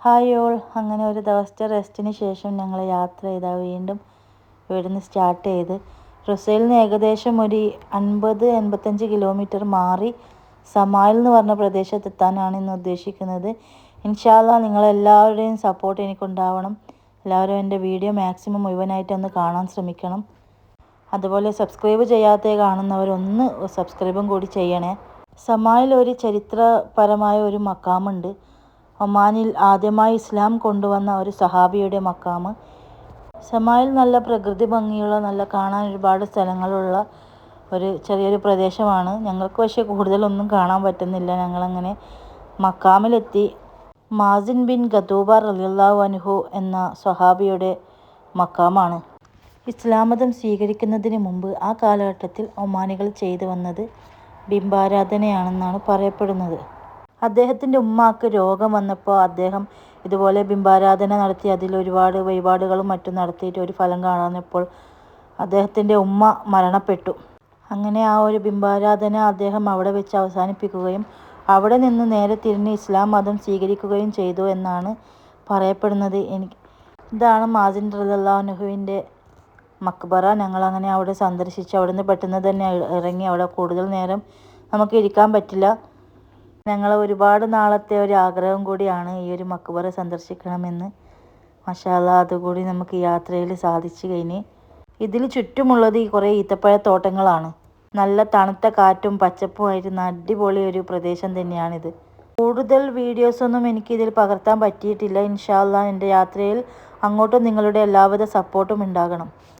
Hi all, അങ്ങനെ ഒരു ദിവസത്തെ റെസ്റ്റിന് ശേഷം ഞങ്ങൾ യാത്ര ചെയ്താൽ വീണ്ടും ഇവിടുന്ന് സ്റ്റാർട്ട് ചെയ്ത് റുസൈൽ നിന്ന് ഏകദേശം ഒരു 50-55 കിലോമീറ്റർ മാറി സമായിൽ എന്ന് പറഞ്ഞ പ്രദേശത്തെത്താനാണ് ഇന്ന് ഉദ്ദേശിക്കുന്നത്. ഇൻഷാ അല്ലാ നിങ്ങളെല്ലാവരുടെയും സപ്പോർട്ട് എനിക്കുണ്ടാവണം. എല്ലാവരും എൻ്റെ വീഡിയോ മാക്സിമം മുഴുവനായിട്ടൊന്ന് കാണാൻ ശ്രമിക്കണം. അതുപോലെ സബ്സ്ക്രൈബ് ചെയ്യാതെ കാണുന്നവരൊന്ന് സബ്സ്ക്രൈബും കൂടി ചെയ്യണേ. സമായിൽ ഒരു ചരിത്രപരമായ ഒരു മക്കാമുണ്ട്. ഒമാനിൽ ആദ്യമായി ഇസ്ലാം കൊണ്ടുവന്ന ഒരു സഹാബിയുടെ മക്കാമ്. സമായിൽ നല്ല പ്രകൃതി ഭംഗിയുള്ള, നല്ല കാണാൻ ഒരുപാട് സ്ഥലങ്ങളുള്ള ഒരു ചെറിയൊരു പ്രദേശമാണ്. ഞങ്ങൾക്ക് പക്ഷേ കൂടുതലൊന്നും കാണാൻ പറ്റുന്നില്ല. ഞങ്ങളങ്ങനെ മക്കാമിലെത്തി. മാസിൻ ബിൻ ഖതൂബ റളിയല്ലാഹു അൻഹു എന്ന സ്വഹാബിയുടെ മക്കാമാണ്. ഇസ്ലാം മതം സ്വീകരിക്കുന്നതിന് മുമ്പ് ആ കാലഘട്ടത്തിൽ ഒമാനികൾ ചെയ്തു വന്നത് ബിംബാരാധനയാണെന്നാണ് പറയപ്പെടുന്നത്. അദ്ദേഹത്തിൻ്റെ ഉമ്മാക്ക് രോഗം വന്നപ്പോൾ അദ്ദേഹം ഇതുപോലെ ബിംബാരാധന നടത്തി അതിൽ ഒരുപാട് വഴിപാടുകളും മറ്റും നടത്തിയിട്ട് ഒരു ഫലം കാണാഞ്ഞപ്പോൾ അദ്ദേഹത്തിൻ്റെ ഉമ്മ മരണപ്പെട്ടു. അങ്ങനെ ആ ഒരു ബിംബാരാധന അദ്ദേഹം അവിടെ വെച്ച് അവസാനിപ്പിക്കുകയും അവിടെ നിന്ന് നേരെ തിരിഞ്ഞ് ഇസ്ലാം മതം സ്വീകരിക്കുകയും ചെയ്തു എന്നാണ് പറയപ്പെടുന്നത്. ഇതാണ് മാസിൻ റളിയല്ലാഹു അൻഹുവിൻ്റെ മക്ബറ. ഞങ്ങളങ്ങനെ അവിടെ സന്ദർശിച്ച് അവിടുന്ന് പെട്ടെന്ന് തന്നെ ഇറങ്ങി. അവിടെ കൂടുതൽ നേരം നമുക്ക് ഇരിക്കാൻ പറ്റില്ല. ഞങ്ങൾ ഒരുപാട് നാളത്തെ ഒരു ആഗ്രഹം കൂടിയാണ് ഈ ഒരു മക്ബറ സന്ദർശിക്കണമെന്ന്. മാഷാ അല്ലാ അതുകൂടി നമുക്ക് യാത്രയിൽ സാധിച്ചു കഴിഞ്ഞ്. ഇതിൽ ചുറ്റുമുള്ളത് കുറേ ഈത്തപ്പഴത്തോട്ടങ്ങളാണ്. നല്ല തണുത്ത കാറ്റും പച്ചപ്പുമായിരുന്ന അടിപൊളി ഒരു പ്രദേശം തന്നെയാണിത്. കൂടുതൽ വീഡിയോസൊന്നും എനിക്കിതിൽ പകർത്താൻ പറ്റിയിട്ടില്ല. ഇൻഷാ അല്ലാ എൻ്റെ യാത്രയിൽ അങ്ങോട്ടും നിങ്ങളുടെ എല്ലാവിധ സപ്പോർട്ടും ഉണ്ടാകണം.